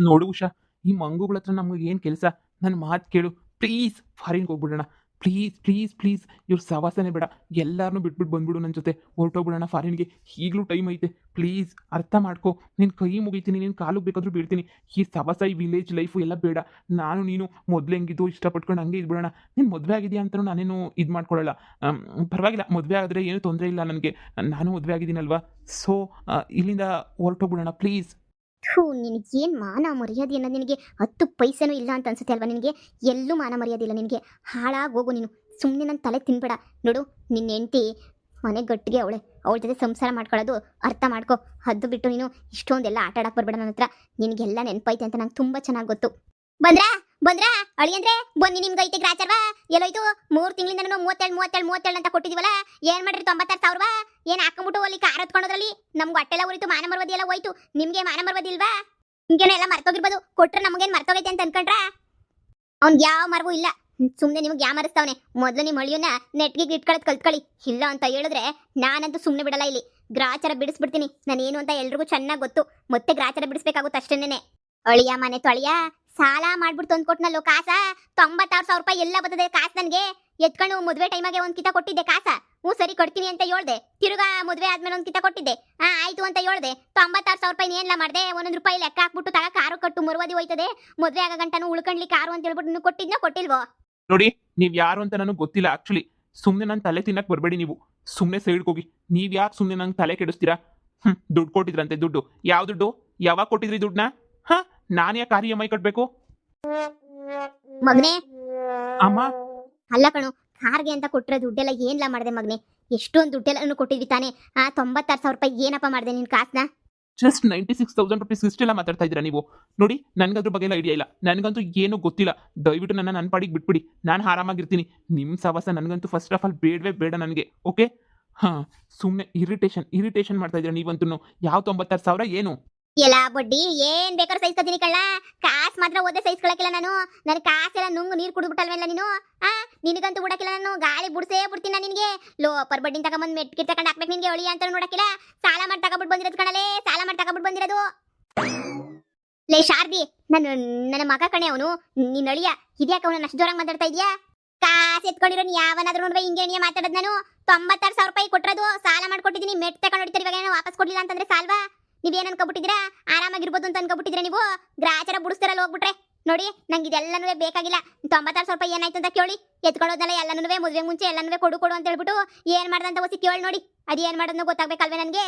ನೋಡು ಉಷಾ, ಈ ಮಂಗುಗಳ ಹತ್ರ ನಮ್ಗೆ ಏನು ಕೆಲಸ? ನನ್ನ ಮಾತು ಕೇಳು. ಪ್ಲೀಸ್ ಫಾರಿನ್ಗೆ ಹೋಗ್ಬಿಡೋಣ. ಪ್ಲೀಸ್ ಪ್ಲೀಸ್ ಪ್ಲೀಸ್, ಇವ್ರ ಸವಾಸನೆ ಬೇಡ. ಎಲ್ಲರನ್ನೂ ಬಿಟ್ಬಿಟ್ಟು ಬಂದ್ಬಿಡು ನನ್ನ ಜೊತೆ. ಹೊರಟೋಗ್ಬಿಡೋಣ ಫಾರಿನ್ಗೆ. ಈಗಲೂ ಟೈಮ್ ಐತೆ. ಪ್ಲೀಸ್ ಅರ್ಥ ಮಾಡ್ಕೊ. ನಿನ್ನ ಕೈ ಮುಗಿತೀನಿ, ನಿನ್ನ ಕಾಲಿಗೆ ಬೇಕಾದ್ರೂ ಬೀಳ್ತೀನಿ. ಈ ಸವಾಸ, ಈ ವಿಲೇಜ್ ಲೈಫು ಎಲ್ಲ ಬೇಡ. ನಾನು ನೀನು ಮೊದಲು ಹೆಂಗಿದ್ದು ಇಷ್ಟಪಟ್ಕೊಂಡು ಹಂಗೆ ಇದ್ಬಿಡೋಣ. ನೀನು ಮದುವೆ ಆಗಿದೆಯಾ ಅಂತಲೂ ನಾನೇನು ಇದು ಮಾಡ್ಕೊಳ್ಳಲ್ಲ. ಪರವಾಗಿಲ್ಲ, ಮದುವೆ ಆದರೆ ಏನೂ ತೊಂದರೆ ಇಲ್ಲ ನನಗೆ. ನಾನು ಮದುವೆ ಆಗಿದ್ದೀನಲ್ವಾ. ಸೊ ಇಲ್ಲಿಂದ ಹೊರಟೋಗ್ಬಿಡೋಣ ಪ್ಲೀಸ್. ಥೂ, ನಿನಗೇನು ಮಾನ ಮರ್ಯಾದೆ ಅನ್ನೋದು ನಿನಗೆ 10 ಪೈಸೆನೂ ಇಲ್ಲ ಅಂತ ಅನ್ಸುತ್ತೆ ಅಲ್ವಾ ನಿನಗೆ? ಎಲ್ಲೂ ಮಾನ ಮರ್ಯಾದೆ ಇಲ್ಲ ನಿನಗೆ. ಹಾಳಾಗೋಗು ನೀನು. ಸುಮ್ಮನೆ ನನ್ನ ತಲೆ ತಿನ್ಬೇಡ. ನೋಡು, ನಿನ್ನ ಹೆಂಡತಿ ಮನೆ ಗಟ್ಟಿಗೆ ಅವಳ ಜೊತೆ ಸಂಸಾರ ಮಾಡ್ಕೊಳ್ಳೋದು ಅರ್ಥ ಮಾಡ್ಕೊ. ಅದು ಬಿಟ್ಟು ನೀನು ಇಷ್ಟೊಂದೆಲ್ಲ ಆಟ ಆಡಕ್ಕೆ ಬರಬೇಡ ನನ್ನ ಹತ್ರ. ನಿನಗೆಲ್ಲ ನೆನಪೈತೆ ಅಂತ ನಂಗೆ ತುಂಬ ಚೆನ್ನಾಗಿ ಗೊತ್ತು. ಬಂದ್ರಾ ಅಳಿಯಂದ್ರೆ ಬನ್ನಿ. ನಿಮ್ಗೆ ಐತೆ ಗ್ರಾಚಾರ್ವಾ? ಎಲ್ಲೋಯ್ತು? 3 ತಿಂಗಳಿಂದ ನಾನು 37 ಅಂತ ಕೊಟ್ಟಿದ್ದೀವಲ್ಲ, ಏನು ಮಾಡ್ರಿ? 96,000 ಏನು ಹಾಕೊಂಬಿಟ್ಟು ಅಲ್ಲಿ ಕಾರ್ ಹತ್ಕೊಂಡೋದ್ರಲ್ಲಿ ನಮ್ಗೆ ಹೊಟ್ಟೆಲ್ಲ ಉರಿತು. ಮಾನ ಮರ್ಯಾದೆ ಎಲ್ಲ ಹೋಯ್ತು. ನಿಮ್ಗೆ ಮಾನ ಮರ್ಯಾದೆ ಇಲ್ವಾ? ನಿಮ್ಗೇನೋ ಎಲ್ಲ ಮರ್ತೋಗಿರ್ಬೋದು. ಕೊಟ್ರೆ ನಮಗೇನು ಮರ್ತೋಗೈತೆ ಅಂತ ಅನ್ಕೊಂಡ್ರ? ಅವ್ನಿಗೆ ಯಾವ ಮರವೂ ಇಲ್ಲ. ಸುಮ್ಮನೆ ನಿಮ್ಗೆ ಯಾವ ಮರಿಸ್ತಾವನೆ. ಮೊದಲು ನಿಮ್ಮ ಅಳಿಯನ್ನ ನೆಟ್ಗೆ ಇಟ್ಕೊಳ್ಳೋದು ಕಲ್ತ್ಕೊಳ್ಳಿ. ಇಲ್ಲ ಅಂತ ಹೇಳಿದ್ರೆ ನಾನಂತೂ ಸುಮ್ಮನೆ ಬಿಡಲ್ಲ. ಇಲ್ಲಿ ಗ್ರಾಚಾರ ಬಿಡಿಸ್ಬಿಡ್ತೀನಿ. ನಾನೇನು ಅಂತ ಎಲ್ರಿಗೂ ಚೆನ್ನಾಗಿ ಗೊತ್ತು. ಮತ್ತೆ ಗ್ರಾಚಾರ ಬಿಡಿಸ್ಬೇಕಾಗುತ್ತೆ ಅಷ್ಟೇನೆ. ಅಳಿಯ ಮನೆ ತೊಳಿಯ ಸಾಲ ಮಾಡ್ಬಿಟ್ಟು ತಂದ್ಕೊಟ್ನಲ್ಲೋ ಕಾಸ. 96,000 ರೂಪಾಯಿ ಎಲ್ಲ ಬರ್ತದೆ ಕಾಸು. ನನಗೆ ಎತ್ಕೊಂಡು ಮದುವೆ ಟೈಮಾಗೆ ಒಂದು ಕಿತ ಕೊಟ್ಟಿದ್ದೆ ಕಾಸ. ಹ್ಞೂ ಸರಿ ಕೊಡ್ತೀನಿ ಅಂತ ಹೇಳ್ದೆ. ತಿರುಗಾ ಮದುವೆ ಆದ್ಮೇಲೆ ಒಂದು ಕಿತ ಕೊಟ್ಟಿದ್ದೆ. ಆಯ್ತು ಅಂತ ಹೇಳ್ದೆ. 96,000 ರೂಪಾಯಿ ಏನೆಲ್ಲ ಮಾಡಿದೆ? 1 ರೂಪಾಯಿ ಲೆಕ್ಕ ಹಾಕ್ಬಿಟ್ಟು ತಗ ಕಾರು ಕಟ್ಟು ಮರುವದಿ ಹೋಯ್ತದೆ. ಮದುವೆ ಆಗ ಗಂಟನು ಉಳ್ಕೊಂಡ್ಲಿ ಕಾರು ಅಂತ ಹೇಳ್ಬಿಟ್ಟು ನೀವು ಕೊಟ್ಟಿದ್ನೋ ಕೊಟ್ಟಿಲ್ವೋ? ನೋಡಿ, ನೀವು ಯಾರು ಅಂತ ನನಗೆ ಗೊತ್ತಿಲ್ಲ ಆ್ಯಕ್ಚುಲಿ. ಸುಮ್ಮನೆ ನನ್ನ ತಲೆ ತಿನ್ನಕ್ಕೆ ಬರಬೇಡಿ ನೀವು. ಸುಮ್ಮನೆ ಸೈಡ್ಗೆ ಹೋಗಿ. ನೀವು ಯಾಕೆ ಸುಮ್ಮನೆ ನಂಗೆ ತಲೆ ಕೆಡಿಸ್ತೀರಾ? ದುಡ್ಡು ಕೊಟ್ಟಿದ್ರಂತೆ. ದುಡ್ಡು ಯಾವ ದುಡ್ಡು? ಯಾವಾಗ ಕೊಟ್ಟಿದ್ರಿ ದುಡ್ಡನ್ನ? ನಾನು ಯಾಕೆ EMI ಕಟ್ಟಬೇಕು? ಮಗನೇ ಅಮ್ಮ, ಅಲ್ಲ ಕಣು, ಕಾರ್ಗೆ ಅಂತ ಕೊಟ್ಟಿರೋ ದುಡ್ಡೆಲ್ಲ ಏನ್ಲ ಮಾಡಿದೆ ಮಗನೇ? ಎಷ್ಟೊಂದು ದುಡ್ಡೆಲ್ಲ ಕೊಟ್ಟಿದ್ವಿ ತಾನೇ. 96,000 ರೂಪಾಯಿ ಏನಪ್ಪ ಮಾಡಿದೆ ನಿನ್ನ ಕಾಸನ್ನ? ಜಸ್ಟ್ 96,000 ರುಪೀಸ್ ಇಷ್ಟೆಲ್ಲ ಮಾತಾಡ್ತಾ ಇದ್ದೀರಾ ನೀವು? ನೋಡಿ, ನನಗದ್ರ ಬಗ್ಗೆ ಎಲ್ಲ ಐಡಿಯಾ ಇಲ್ಲ. ನನಗಂತೂ ಏನೂ ಗೊತ್ತಿಲ್ಲ. ದಯವಿಟ್ಟು ನನ್ನ ಪಾಡಿಗೆ ಬಿಟ್ಬಿಡಿ. ನಾನು ಆರಾಮಾಗಿರ್ತೀನಿ. ನಿಮ್ಮ ಸವಾಸ ನನಗಂತೂ ಫಸ್ಟ್ ಆಫ್ ಆಲ್ ಬೇಡವೇ ಬೇಡ ನನಗೆ. ಓಕೆ? ಸುಮ್ಮನೆ ಇರಿಟೇಷನ್ ಮಾಡ್ತಾ ಇದ್ದೀರಾ ನೀವಂತೂ. ಯಾವ 96,000 ಏನು? ಎಲ್ಲ ಬಡ್ಡಿ ಏನ್ ಬೇಕಾದ್ರೂ ಸಹಿಸ್ಕೊತೀನಿ ಕಳ್ಳ. ಕಾಸು ಮಾತ್ರ ಓದೇ ಸಹಿಸ್ಕೊಳಕಿಲ್ಲ ನಾನು. ನನ್ನ ಕಾಸೆಲ್ಲ ನುಂಗು ನೀರು ಕುಡಿದ್ಬಿಟ್ಟಲ್ವೆಲ್ಲ ನೀನು. ನಿನಗಂತೂ ಬಿಡಕಿಲ್ಲ ನಾನು. ಗಾಳಿ ಬಿಡ್ಸೇ ಬಿಡ್ತೀನಿ ನಾನು ನಿನಗೆ. ಲೋಪರ್ ಬಡ್ಡಿನ ತಗೊಂಬಂದು ಮೆಟ್ಗೆ ತಗೊಂಡು ಹಾಕ್ಬೇಕು ನಿನಗೆ. ಒಳಿ ಅಂತ ನೋಡಕಿಲ್ಲ. ಸಾಲ ಮಾಡಿ ತಗೊಂಡ್ಬಿಟ್ಟು ಬಂದಿರೋದು ಕಣಲೇ. ಸಾಲ ಮಾಡಿ ತಗೊಂಡ್ಬಿಟ್ಟು ಬಂದಿರೋದು. ಲೇ ಶಾರದಿ, ನನ್ನ ಮಗ ಕಣೆ ಅವನು. ನಿನ್ನ ಅಳಿಯ. ಇದ್ಯಾಕೆ ಅವನನ್ನ ಅಷ್ಟು ಜೋರಾಗಿ ಮಾತಾಡ್ತಾ ಇದೆಯಾ? ಕಾಸು ಎತ್ಕೊಂಡಿರೋ ಯಾವನಾದ್ರೂ ನೋಡ್ವೆ ಹಿಂಗೆ ಮಾತಾಡೋದು ನಾನು. 96,000 ರೂಪಾಯಿ ಕೊಟ್ಟಿರೋದು ಸಾಲ ಮಾಡ್ಕೊಟ್ಟಿದ್ದೀನಿ. ಮೆಟ್ ತಗೊಂಡು ಹೊಡಿತಾರೆ. ಇವಾಗ ಏನೋ ವಾಪಸ್ ಕೊಡ್ಲಿಲ್ಲ ಅಂತಂದ್ರೆ ಸಾಲ್ವಾ? ನೀವೇನು ಅನ್ಕೊಬಿಟ್ಟಿದ್ದೀರಾ? ಆರಾಮಾಗಿರ್ಬೋದು ಅಂತ ಅನ್ಕೊಬಿಟ್ಟಿದ್ದೀರಾ ನೀವು? ಗ್ರಾಚಾರ ಬಿಡಿಸ್ತಾರಲ್ಲ ಹೋಗ್ಬಿಟ್ರೆ. ನೋಡಿ, ನಂಗೆ ಇದೆಲ್ಲನೂ ಬೇಕಾಗಿಲ್ಲ. 96,000 ರೂಪಾಯಿ ಏನಾಯ್ತು ಅಂತ ಕೇಳಿ. ಎತ್ಕೊಳ್ಳೋದಲ್ಲ ಎಲ್ಲನೂ ಮದುವೆ ಮುಂಚೆ ಎಲ್ಲನೂ ಕೊಡು ಅಂತ ಹೇಳ್ಬಿಟ್ಟು ಏನು ಮಾಡ್ದಂತ ಹೊಸಿ ಕೇಳಿ ನೋಡಿ. ಅದು ಏನು ಮಾಡೋದನ್ನ ಗೊತ್ತಾಗ್ಬೇಕಲ್ವೇ ನನಗೆ?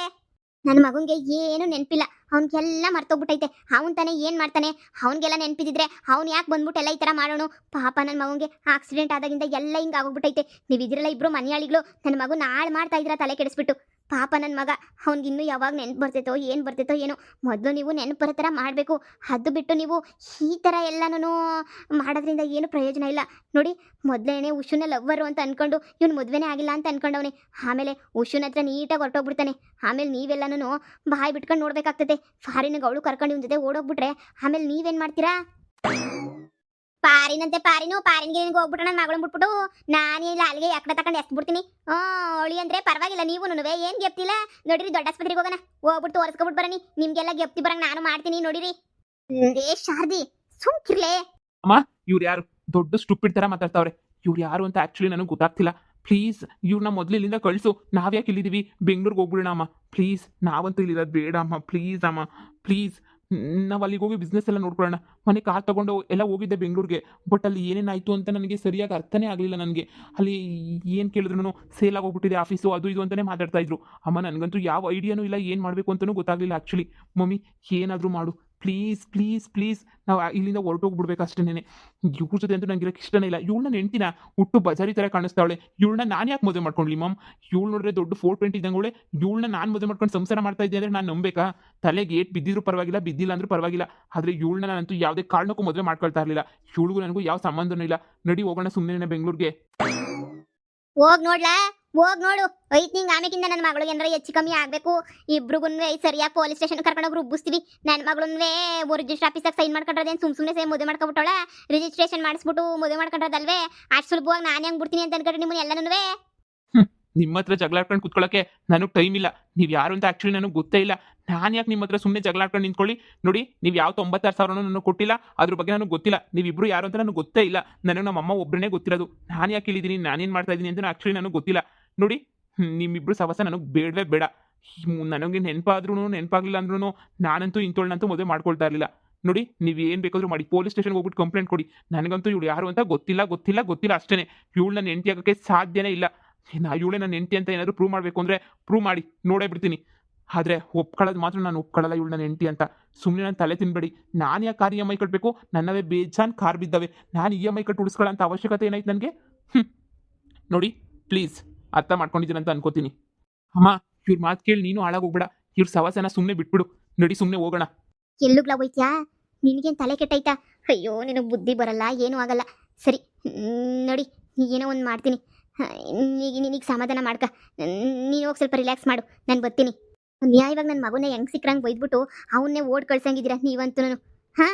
ನನ್ನ ಮಗನಿಗೆ ಏನು ನೆನಪಿಲ್ಲ. ಅವ್ನಿಗೆಲ್ಲ ಮರ್ತೋಗ್ಬಿಟ್ಟೈತೆ. ಅವ್ನು ತಾನೇ ಏನು ಮಾಡ್ತಾನೆ? ಅವ್ನಿಗೆಲ್ಲ ನೆನಪಿದ್ರೆ ಅವ್ನು ಯಾಕೆ ಬಂದ್ಬಿಟ್ಟು ಎಲ್ಲ ಈ ಥರ ಮಾಡೋಣ? ಪಾಪ ನನ್ನ ಮಗನಿಗೆ ಆಕ್ಸಿಡೆಂಟ್ ಆದಾಗಿಂದ ಎಲ್ಲ ಹಿಂಗೆ ಆಗೋಗ್ಬಿಟ್ಟೈತೆ. ನೀವು ಇದ್ರಲ್ಲ ಇಬ್ಬರು ಮನೆಯಾಳಿಗಳು ನನ್ನ ಮಗು ನಾಳೆ ಮಾಡ್ತಾ ಇದ್ದೀರಾ ತಲೆ ಕೆಡಿಸ್ಬಿಟ್ಟು. ಪಾಪ ನನ್ನ ಮಗ. ಅವ್ನಿಗಿನ್ನೂ ಯಾವಾಗ ನೆನಪು ಬರ್ತೈತೋ ಏನೋ. ಮೊದಲು ನೀವು ನೆನಪು ಬರೋ ಥರ ಮಾಡಬೇಕು. ಅದು ಬಿಟ್ಟು ನೀವು ಈ ಥರ ಎಲ್ಲನೂ ಮಾಡೋದ್ರಿಂದ ಏನು ಪ್ರಯೋಜನ ಇಲ್ಲ. ನೋಡಿ, ಮೊದಲೇನೆ ಉಷುನ ಲವ್ವರು ಅಂತ ಅಂದ್ಕೊಂಡು ಇವ್ನು ಮದುವೆನೇ ಆಗಿಲ್ಲ ಅಂತ ಅಂದ್ಕೊಂಡವನೇ. ಆಮೇಲೆ ಉಷುನ ಹತ್ರ ನೀಟಾಗಿ ಹೊರಟೋಗ್ಬಿಡ್ತಾನೆ. ಆಮೇಲೆ ನೀವೆಲ್ಲನೂ ಬಾಯಿ ಬಿಟ್ಕೊಂಡು ನೋಡ್ಬೇಕಾಗ್ತದೆ. ಫಾರಿನಿಗೆ ಅವಳು ಕರ್ಕೊಂಡು ಇವ್ನ ಜೊತೆ ಓಡೋಗ್ಬಿಟ್ರೆ ಆಮೇಲೆ ನೀವೇನು ಮಾಡ್ತೀರಾ? ಪಾರಿನಿಗೆ ಹೋಗ್ಬಿಟ್ಟು ನನ್ನ ಮಗಳನ್ನ ಬಿಟ್ಬಿಟ್ಟು ನಾನು ಇಲ್ಲ ಅಲ್ಲಿಗೆ ಯಾಕಡೆ ತಗೊಂಡು ಎಸ್ಬಿಡ್ತೀನಿ. ಅವಳಿ ಅಂದ್ರೆ ಪರವಾಗಿಲ್ಲ. ನೀವು ಏನು ಗೆಪ್ತಿಲ್ಲ. ನೋಡಿರಿ, ದೊಡ್ಡ ಆಸ್ಪತ್ರೆಗೆ ಹೋಗೋಣ. ಹೋಗ್ಬಿಟ್ಟು ತೋರಿಸ್ಕೊಬಿಟ್ಟು ಬರನಿ. ನಿಮ್ಗೆಲ್ಲ ಗೆಪ್ತಿ ಬರಂಗ್ ನಾನು ಮಾಡ್ತೀನಿ. ನೋಡಿರಿ ಶಾರದಿ, ಸುಮ್ಕಿರ್ಲೆ. ಅಮ್ಮ, ಇವ್ರು ಯಾರು? ದೊಡ್ಡ ಸ್ಟುಪಿಡ್ ಥರ ಮಾತಾಡ್ತಾವ್ರೆ. ಇವ್ರು ಯಾರು ಅಂತ ಆ್ಯಕ್ಚುಲಿ ನನಗೆ ಗೊತ್ತಾಗ್ತಿಲ್ಲ. ಪ್ಲೀಸ್ ಇವ್ರನ್ನ ಮೊದಲು ಇಲ್ಲಿಂದ ಕಳಿಸು. ನಾವ್ಯಾಕೆ ಇಲ್ಲಿದ್ದೀವಿ? ಬೆಂಗ್ಳೂರಿಗೆ ಹೋಗ್ಬಿಡೋಣ ಅಮ್ಮ ಪ್ಲೀಸ್. ನಾವಂತೂ ಇಲ್ಲಿರೋದು ಬೇಡ ಅಮ್ಮ. ಪ್ಲೀಸ್ ಅಮ್ಮ, ಪ್ಲೀಸ್. ನಾವು ಅಲ್ಲಿಗೆ ಹೋಗಿ ಬಿಸ್ನೆಸ್ ಎಲ್ಲ ನೋಡ್ಕೊಳ್ಳೋಣ. ಮನೆ ಕಾರ್ ತೊಗೊಂಡು ಎಲ್ಲ ಹೋಗಿದ್ದೆ ಬೆಂಗಳೂರಿಗೆ. ಬಟ್ ಅಲ್ಲಿ ಏನೇನಾಯಿತು ಅಂತ ನನಗೆ ಸರಿಯಾಗಿ ಅರ್ಥನೇ ಆಗಲಿಲ್ಲ. ನನಗೆ ಅಲ್ಲಿ ಏನು ಕೇಳಿದ್ರು ಸೇಲ್ ಆಗೋಗ್ಬಿಟ್ಟಿದೆ ಆಫೀಸು, ಅದು ಇದು ಅಂತಲೇ ಮಾತಾಡ್ತಾ ಇದ್ರು. ಅಮ್ಮ, ನನಗಂತೂ ಯಾವ ಐಡಿಯಾನೂ ಇಲ್ಲ. ಏನು ಮಾಡಬೇಕು ಅಂತಲೂ ಗೊತ್ತಾಗಲಿಲ್ಲ ಆ್ಯಕ್ಚುಲಿ. ಮಮ್ಮಿ, ಏನಾದರೂ ಮಾಡು ಪ್ಲೀಸ್ ಪ್ಲೀಸ್ ಪ್ಲೀಸ್. ನಾವು ಇಲ್ಲಿಂದ ಹೊರಟೋಗ್ಬಿಡ್ಬೇಕು ಅಷ್ಟೇನೆ. ಇವ್ರ ಜೊತೆ ಅಂತೂ ನನಗೆ ಇರೋಕ್ಕೆ ಇಷ್ಟನೇ ಇಲ್ಲ. ಇವಳನ್ನ ನೆಂಟಿನ ಹುಟ್ಟು ಬಜಾರಿ ಥರ ಕಾಣಿಸ್ತಾವಳೆ. ಇವಳನ್ನ ನಾನು ಯಾಕೆ ಮದುವೆ ಮಾಡ್ಕೊಂಡ್ಲಿ ಮಮ್? ಇವಳು ನೋಡ್ರೆ ದೊಡ್ಡ 420 ಇದ್ದಂಗೆ. ಇವಳನ್ನ ನಾನು ಮದುವೆ ಮಾಡ್ಕೊಂಡು ಸಂಸಾರ ಮಾಡ್ತಾ ಇದ್ದೆ ಅಂದರೆ ನಾನು ನಂಬೇಕಾ? ತಲೆಗೆ ಏಟ್ ಬಿದ್ದಿದ್ರು ಪರವಾಗಿಲ್ಲ, ಬಿದ್ದಿಲ್ಲ ಅಂದ್ರೂ ಪರವಾಗಿಲ್ಲ. ಆದರೆ ಇವಳನ್ನ ನಾನಂತೂ ಯಾವುದೇ ಕಾರಣಕ್ಕೂ ಮದುವೆ ಮಾಡ್ಕೊಳ್ತಾ ಇರಲಿಲ್ಲ. ಇವಳಿಗೂ ನನಗೂ ಯಾವ ಸಂಬಂಧನೂ ಇಲ್ಲ. ನಡಿ ಹೋಗೋಣ ಸುಮ್ಮನೆ ಬೆಂಗಳೂರಿಗೆ. ಹೋಗ್ ನೋಡು. ಐತ್ ನಿಂಗೆ ಆಮೇಕಿಂದ ನನ್ನ ಮಗಳಿಗೆ ಏನಾರ ಹೆಚ್ಚು ಕಮ್ಮಿ ಆಗಬೇಕು. ಇಬ್ರಿಗೂ ಸರಿಯಾಗಿ ಪೊಲೀಸ್ ಸ್ಟೇಷನ್ ಕರ್ಕೊಂಡೋಗಿ ರುಬ್ಬಿಸ್ತೀವಿ. ನನ್ನ ಮಗಳನ್ನೇ ರಿಜಿಸ್ಟರ್ ಆಫೀಸಾಗ ಸೈನ್ ಮಾಡ್ಕೊಂಡ್ರದೇನು ಸುಮ್ಮನೆ ಮದುವೆ ಮಾಡ್ಕೊಬಿಟ್ಟವಳ. ರಿಜಿಸ್ಟ್ರೇಷನ್ ಮಾಡಿಸ್ಬಿಟ್ಟು ಮದುವೆ ಮಾಡ್ಕೊಂಡ್ರದಲ್ವೇ? ಅಷ್ಟು ಸುಲಭವಾಗಿ ನಾನು ಹೆಂಗೆ ಬಿಡ್ತೀನಿ ಅಂತ ಅನ್ಕೊಂಡ್ರೆ ನಿಮ್ಮನ್ನ ಎಲ್ಲನೂ. ನಿಮ್ಮ ಹತ್ರ ಜಗಳ ಆಡ್ಕೊಂಡು ಕುತ್ಕೊಳ್ಳೋಕ್ಕೆ ನನಗೆ ಟೈಮ್ ಇಲ್ಲ. ನೀವು ಯಾರು ಅಂತ ಆ್ಯಕ್ಚುಲಿ ನನಗೆ ಗೊತ್ತೇ ಇಲ್ಲ. ನಾನು ಯಾಕೆ ನಿಮ್ಮ ಹತ್ರ ಸುಮ್ಮನೆ ಜಗಳ ಆಡ್ಕೊಂಡು ನಿಂತ್ಕೊಳ್ಳಿ? ನೋಡಿ, ನೀವು ಯಾವ 96,000 ನನಗೆ ಕೊಟ್ಟಿಲ್ಲ, ಅದ್ರ ಬಗ್ಗೆ ನನಗೆ ಗೊತ್ತಿಲ್ಲ. ನೀವಿಬ್ಬರು ಯಾರು ಅಂತ ನನಗೆ ಗೊತ್ತೇ ಇಲ್ಲ. ನನಗೆ ನಮ್ಮ ಅಮ್ಮ ಒಬ್ಬರೇ ಗೊತ್ತಿರೋದು. ನಾನು ಯಾಕೆ ಇಲ್ಲಿದ್ದೀನಿ, ನಾನೇನು ಮಾಡ್ತಾ ಇದ್ದೀನಿ ಅಂತ ಆ್ಯಕ್ಚುಲಿ ನನಗೆ ಗೊತ್ತಿಲ್ಲ. ನೋಡಿ, ನಿಮ್ಮಿಬ್ಬರು ಸಹವಾಸ ನನಗೆ ಬೇಡವೇ ಬೇಡ. ನನಗೆ ನೆನಪಾಗಲಿಲ್ಲ ಅಂದ್ರೂ ನಾನಂತೂ ಇಂಥೋಳ್ನಂತೂ ಮದುವೆ ಮಾಡ್ಕೊಳ್ತಾ ಇರಲಿಲ್ಲ. ನೋಡಿ, ನೀವು ಏನು ಬೇಕಾದರೂ ಮಾಡಿ, ಪೊಲೀಸ್ ಸ್ಟೇಷನ್ಗೆ ಹೋಗ್ಬಿಟ್ಟು ಕಂಪ್ಲೇಂಟ್ ಕೊಡಿ. ನನಗಂತೂ ಇವಳು ಯಾರು ಅಂತ ಗೊತ್ತಿಲ್ಲ ಅಷ್ಟೇ. ಇವಳು ನನ್ನ ಹೆಂಡತಿ ಆಗೋಕ್ಕೆ ಸಾಧ್ಯನೇ ಇಲ್ಲ. ಇವಳೇ ನನ್ನ ಹೆಂಡತಿ ಅಂತ ಏನಾದರೂ ಪ್ರೂವ್ ಮಾಡಬೇಕು ಅಂದರೆ ಪ್ರೂವ್ ಮಾಡಿ ನೋಡೇ ಬಿಡ್ತೀನಿ. ಆದರೆ ಒಪ್ಕೊಳ್ಳೋದು ಮಾತ್ರ ನಾನು ಒಪ್ಕೊಳ್ಳಲ್ಲ ಇವಳು ನನ್ನ ಹೆಂಡತಿ ಅಂತ. ಸುಮ್ಮನೆ ನಾನು ತಲೆ ತಿನ್ಬೇಡಿ. ನಾನು ಯಾಕೆ ಕಾರ್ EMI ಕಟ್ಟಬೇಕು? ನನ್ನವೇ ಬೇಜಾನ್ ಕಾರ್ ಬಿದ್ದಾವೆ. ನಾನು EMI ಕಟ್ಟು ಉಳಿಸ್ಕೊಳ್ಳೋ ಅಂತ ಅವಶ್ಯಕತೆ ಏನಾಯ್ತು ನನಗೆ? ನೋಡಿ, ಪ್ಲೀಸ್ ಅರ್ಥ ಮಾಡ್ಕೊಂಡಿದ್ದೀನಿ ಅಂತ ಅನ್ಕೋತೀನಿ. ಅಮ್ಮ, ಇವ್ರ ಮಾತು ಕೇಳಿ ನೀನು ಹಾಳಾಗೋಗ್ಬೇಡ. ಇವ್ರ ಸವಾಸನ ಸುಮ್ಮನೆ ಬಿಟ್ಬಿಡು. ನಡಿ, ಸುಮ್ಮನೆ ಹೋಗೋಣ. ಎಲ್ಲುಗ್ಲ ಹೋಯ್ತ್ಯಾ? ನಿನಗೇನು ತಲೆ ಕೆಟ್ಟೈತಾ? ಅಯ್ಯೋ, ನಿನಗೆ ಬುದ್ಧಿ ಬರಲ್ಲ, ಏನೂ ಆಗಲ್ಲ. ಸರಿ, ನೋಡಿ, ಏನೋ ಒಂದು ಮಾಡ್ತೀನಿ. ಈಗ ನಿನಗೆ ಸಮಾಧಾನ ಮಾಡ್ಕ. ನೀನು ಹೋಗಿ ಸ್ವಲ್ಪ ರಿಲ್ಯಾಕ್ಸ್ ಮಾಡು, ನಾನು ಬರ್ತೀನಿ. ನ್ಯಾಯವಾಗಿ ನನ್ನ ಮಗುನೇ ಹೆಂಗೆ ಸಿಕ್ಕರಂಗೆ ಬೈದ್ಬಿಟ್ಟು ಅವನ್ನೇ ಓಡ್ ಕಳ್ಸಂಗಿದ್ದೀರಾ ನೀವಂತೂ. ಹಾಂ,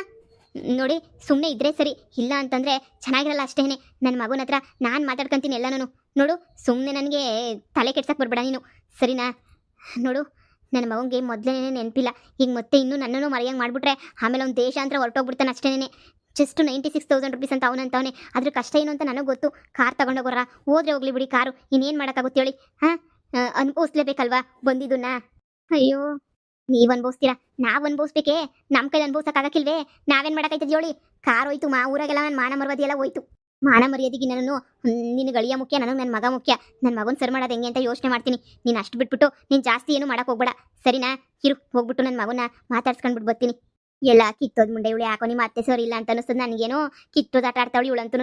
ನೋಡಿ, ಸುಮ್ಮನೆ ಇದ್ರೆ ಸರಿ, ಇಲ್ಲ ಅಂತಂದರೆ ಚೆನ್ನಾಗಿರಲ್ಲ ಅಷ್ಟೇ. ನನ್ನ ಮಗನ ಹತ್ರ ನಾನು ಮಾತಾಡ್ಕೊತೀನಿ ಎಲ್ಲನೂ. ನೋಡು, ಸುಮ್ಮನೆ ನನಗೆ ತಲೆ ಕೆಡ್ಸಕ್ಕೆ ಬರಬೇಡ ನೀನು, ಸರಿನಾ? ನೋಡು, ನನ್ನ ಮಗನಿಗೆ ಮೊದಲೇ ನೆನಪಿಲ್ಲ. ಈಗ ಮತ್ತೆ ಇನ್ನೂ ನನ್ನನ್ನು ಮರೆಯಂಗೆ ಮಾಡಿಬಿಟ್ರೆ ಆಮೇಲೆ ಅವ್ನು ದೇಶಾಂತರ ಹೊರಟೋಗ್ಬಿಡ್ತಾನೆ ಅಷ್ಟೇ. ಜಸ್ಟ್ 96,000 rupees ಅಂತ ಅವನಂತವನೇ. ಅದ್ರ ಕಷ್ಟ ಏನು ಅಂತ ನನಗೆ ಗೊತ್ತು. ಕಾರ್ ತಗೊಂಡೋಗೋರ ಹೋದ್ರೆ ಹೋಗ್ಲಿ ಬಿಡಿ, ಕಾರು ಇನ್ನೇನು ಮಾಡೋಕ್ಕಾಗುತ್ತೆ ಹೇಳಿ? ಹಾಂ, ಅನುಭವಿಸ್ಲೇಬೇಕಲ್ವಾ ಬಂದಿದ್ದನ್ನ? ಅಯ್ಯೋ, ನೀವು ಅನುಭವಿಸ್ತೀರಾ, ನಾವು ಅನುಭವಿಸ್ಬೇಕೇ? ನಮ್ಮ ಕೈಲಿ ಅನುಭವಿಸೋಕ್ಕಾಗಕ್ಕಿಲ್ವೇ? ನಾವೇನು ಮಾಡೋಕ್ಕಾಯ್ತದೆ ಹೇಳಿ? ಕಾರ್ ಹೋಯ್ತು, ಊರಾಗೆಲ್ಲ ನನ್ನ ಮಾನ ಮರ್ಯಾದೆ ಎಲ್ಲ ಹೋಯ್ತು. ಮಾನ ಮರ್ಯಾದೆಗೆ ನಾನು ನಿನ್ನ ಗಳಿಯ ಮುಖ್ಯ, ನನಗೆ ನನ್ನ ಮಗ ಮುಖ್ಯ. ನನ್ನ ಮಗನ ಸರಿ ಮಾಡೋದು ಹೆಂಗೆ ಅಂತ ಯೋಚನೆ ಮಾಡ್ತೀನಿ. ನೀನು ಅಷ್ಟು ಬಿಟ್ಬಿಟ್ಟು ನೀನು ಜಾಸ್ತಿ ಏನು ಮಾಡೋಕೆ ಹೋಗ್ಬೇಡ, ಸರಿನಾ? ಇರು, ಹೋಗ್ಬಿಟ್ಟು ನನ್ನ ಮಗನ ಮಾತಾಡ್ಸ್ಕೊಂಡ್ಬಿಟ್ಟು ಬರ್ತೀನಿ. ಎಲ್ಲ ಕಿತ್ತೋದ್ ಮುಂಡೆ ಇವಳು ಯಾಕೋ ನಿಮ್ಮ ಅತ್ತೆ ಸರಿ ಇಲ್ಲ ಅಂತ ಅನಿಸ್ತದೆ ನನಗೇನೋ. ಕಿತ್ತೋದು ಆಟ ಆಡ್ತಾವಳಿ ಇವಳಂತೂ.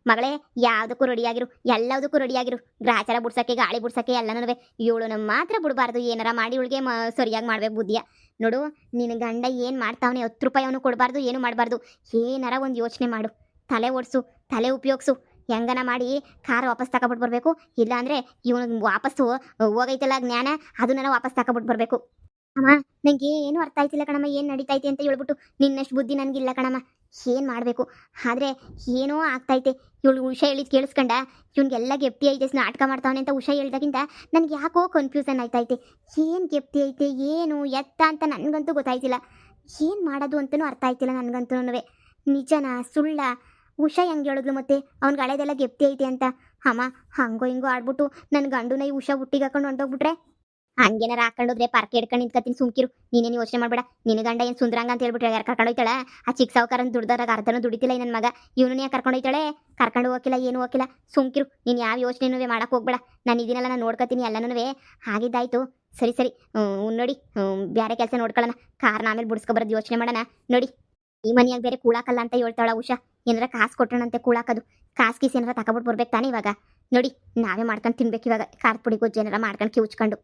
ಮಗಳೇ, ಯಾವುದಕ್ಕೂ ರೆಡಿಯಾಗಿರು, ಎಲ್ಲದಕ್ಕೂ ರೆಡಿಯಾಗಿರು. ಗ್ರಾಚಾರ ಬಿಡ್ಸೋಕ್ಕೆ, ಗಾಳಿ ಬಿಡ್ಸೋಕ್ಕೆ ಎಲ್ಲನೂ. ಇವಳು ನಮ್ಮ ಮಾತ್ರ ಬಿಡಬಾರ್ದು. ಏನಾರ ಮಾಡಿ ಇವಳಿಗೆ ಸರಿಯಾಗಿ ಮಾಡ್ಬೇಕು ಬುದ್ಧಿಯ. ನೋಡು, ನಿನ್ನ ಗಂಡ ಏನು ಮಾಡ್ತಾವನೆ, 10 ರೂಪಾಯಿ ಅವನು ಕೊಡಬಾರ್ದು, ಏನು ಮಾಡಬಾರ್ದು. ಏನಾರ ಒಂದು ಯೋಚನೆ ಮಾಡು, ತಲೆ ಓಡಿಸು, ತಲೆ ಉಪಯೋಗಿಸು. ಹೆಂಗನ ಮಾಡಿ ಕಾರ್ ವಾಪಸ್ ತಗೊಬಿಟ್ಟು ಬರಬೇಕು. ಇಲ್ಲಾಂದರೆ ಇವನು ವಾಪಸ್ಸು ಹೋಗೈತಲ್ಲ ಜ್ಞಾನ, ಅದನ್ನ ವಾಪಸ್ ತಗೊಬಿಟ್ಟು ಬರಬೇಕು. ಅಮ್ಮ, ನನಗೆ ಏನೂ ಅರ್ಥ ಆಯ್ತಿಲ್ಲ ಕಣಮ್ಮ, ಏನು ನಡೀತೈತೆ ಅಂತ ಹೇಳ್ಬಿಟ್ಟು. ನಿನ್ನಷ್ಟು ಬುದ್ಧಿ ನನಗಿಲ್ಲ ಕಣಮ್ಮ. ಏನು ಮಾಡಬೇಕು? ಆದರೆ ಏನೋ ಆಗ್ತೈತೆ. ಇವಳು ಉಷಾ ಹೇಳಿದ್ ಕೇಳಿಸ್ಕೊಂಡ, ಇವ್ನಿಗೆಲ್ಲ ಗೆಪ್ತಿ ಐತೆ, ನಾಟಕ ಮಾಡ್ತಾವನೆ ಅಂತ ಉಷಾ ಹೇಳ್ದಾಗಿಂದ ನನಗೆ ಯಾಕೋ ಕನ್ಫ್ಯೂಷನ್ ಆಯ್ತೈತೆ. ಏನು ಗೆಪ್ತಿ ಐತೆ, ಏನು ಎತ್ತ ಅಂತ ನನಗಂತೂ ಗೊತ್ತಾಯ್ತಿಲ್ಲ. ಏನು ಮಾಡೋದು ಅಂತಲೂ ಅರ್ಥ ಆಯ್ತಿಲ್ಲ ನನಗಂತೂ. ನಿಜನಾ ಸುಳ್ಳ? ಉಷಾ ಹೆಂಗೆ ಹೇಳಿದ್ಲು ಮತ್ತೆ ಅವ್ನಿಗೆ ಹಳೆದೆಲ್ಲ ಗೆಪ್ತಿ ಐತೆ ಅಂತ? ಅಮ್ಮ, ಹಂಗೋ ಹಿಂಗೋ ಆಡ್ಬಿಟ್ಟು ನನ್ನ ಗಂಡುನ ಈ ಉಷಾ ಹುಟ್ಟಿಗೆ ಹಾಕೊಂಡು ಹೊಂಟೋಗ್ಬಿಟ್ರೆ? ಹಂಗೇನಾರ ಹಾಕೊಂಡೋದ್ರೆ ಪಾರ್ಕ್ ಹಿಡ್ಕೊಂಡು ನಿಂತ್ಕೊತೀನಿ, ಸುಮ್ಕಿರು. ನೀನೇನು ಯೋಚನೆ ಮಾಡಬೇಡ. ನಿನ್ನ ಗಂಡ ಏನು ಸುಂದ್ರಂಗ ಅಂತ ಹೇಳ್ಬಿಟ್ರೆ ಯಾರು ಕರ್ಕೊಂಡೋಯ್ತಾಳ? ಆ ಚಿಕ್ಕ ಸಾವುಕಾರನ ದುಡ್ದಾರಾಗ ಅರ್ಧನೂ ದುಡಿತಿಲ್ಲ ನನ್ನ ಮಗ. ಇವನು ಯಾಕೆ ಕರ್ಕೊಂಡೋಯ್ತಾಳೆ? ಕರ್ಕೊಂಡು ಹೋಗಿಲ್ಲ, ಏನು ಹೋಗಿಲ್ಲ. ಸುಮ್ಕಿರು, ನೀನು ಯಾವ ಯೋಚನೆನೂ ಮಾಡಕ್ಕೆ ಹೋಗ್ಬೇಡ. ನಾನು ಇದನ್ನೆಲ್ಲ ನಾನು ನೋಡ್ಕೊತೀನಿ ಎಲ್ಲನೂ. ಆಗಿದ್ದಾಯ್ತು, ಸರಿ ಸರಿ. ನೋಡಿ, ಬೇರೆ ಕೆಲಸ ನೋಡ್ಕೊಳ್ಳೋಣ. ಕಾರ್ನ ಆಮೇಲೆ ಬಿಡಿಸ್ಕೊಬರೋದು ಯೋಚನೆ ಮಾಡೋಣ. ನೋಡಿ, ಈ ಮನೆಯಾಗ ಬೇರೆ ಕೂಳಾಕಲ್ಲ ಅಂತ ಹೇಳ್ತಾಳ ಉಷಾ. ಏನಾರ ಕಾಸು ಕೊಟ್ಟಣಂತೆ ಕೂಳಾಕೋದು. ಕಾಸು ಗೀಸ್ ಏನಾರ ತಗೊಬಿಟ್ಟು ಬರ್ಬೇಕು ತಾನೇ ಇವಾಗ. ನೋಡಿ, ನಾವೇ ಮಾಡ್ಕೊಂಡು ತಿನ್ಬೇಕು ಇವಾಗ. ಖಾರದ ಪುಡಿ ಗೊಜ್ಜು ಏನಾರ ಮಾಡ್ಕೊಂಡು ಕಿವುಚ್ಕೊಂಡು.